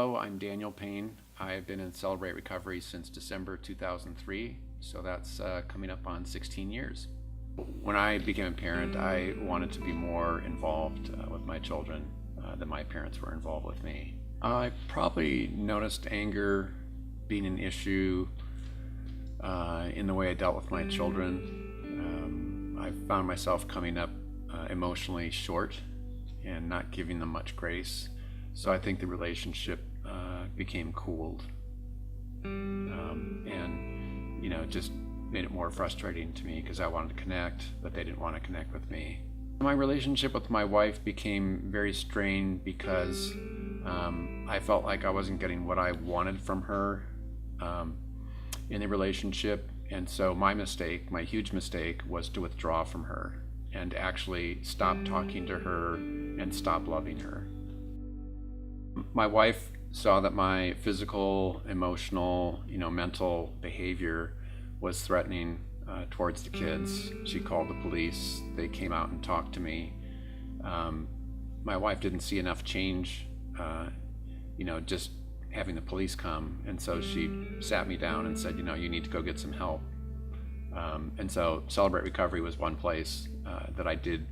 Hello, I'm Daniel Payne. I've been in Celebrate Recovery since December 2003, so that's coming up on 16 years. When I became a parent, I wanted to be more involved with my children than my parents were involved with me. I probably noticed anger being an issue in the way I dealt with my children. I found myself coming up emotionally short and not giving them much grace. So I think the relationship became cooled, and just made it more frustrating to me because I wanted to connect, but they didn't want to connect with me. My relationship with my wife became very strained because I felt like I wasn't getting what I wanted from her in the relationship, and so my huge mistake, was to withdraw from her and actually stop talking to her and stop loving her. My wife saw that my physical, emotional, mental behavior was threatening towards the kids. She called the police. They came out and talked to me. My wife didn't see enough change, just having the police come, and so she sat me down and said, you need to go get some help. And so Celebrate Recovery was one place that I did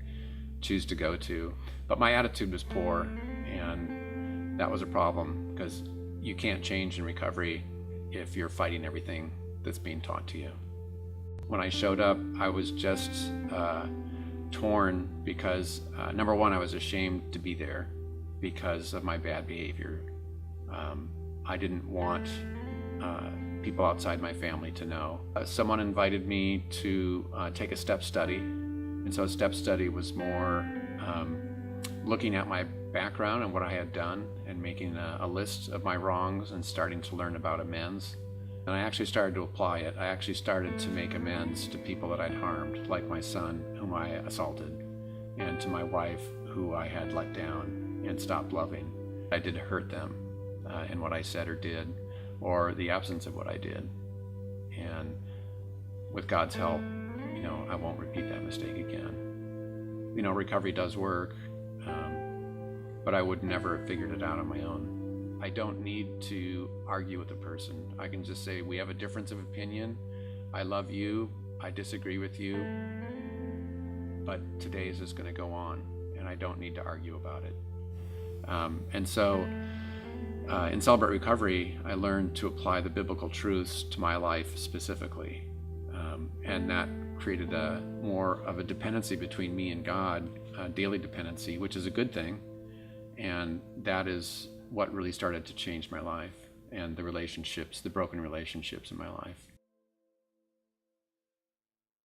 choose to go to, but my attitude was poor, and that was a problem because you can't change in recovery if you're fighting everything that's being taught to you. When I showed up, I was just torn because number one, I was ashamed to be there because of my bad behavior. I didn't want people outside my family to know. Someone invited me to take a step study, and so a step study was more looking at my background and what I had done and making a list of my wrongs and starting to learn about amends. And I actually started to apply it. I actually started to make amends to people that I'd harmed, like my son, whom I assaulted, and to my wife, who I had let down and stopped loving. I did hurt them in what I said or did, or the absence of what I did. And with God's help, I won't repeat that mistake again. Recovery does work, but I would never have figured it out on my own. I don't need to argue with a person. I can just say, we have a difference of opinion. I love you. I disagree with you. But today is just going to go on, and I don't need to argue about it. And so in Celebrate Recovery, I learned to apply the biblical truths to my life specifically. And that created more of a dependency between me and God, a daily dependency, which is a good thing. And that is what really started to change my life and the broken relationships in my life.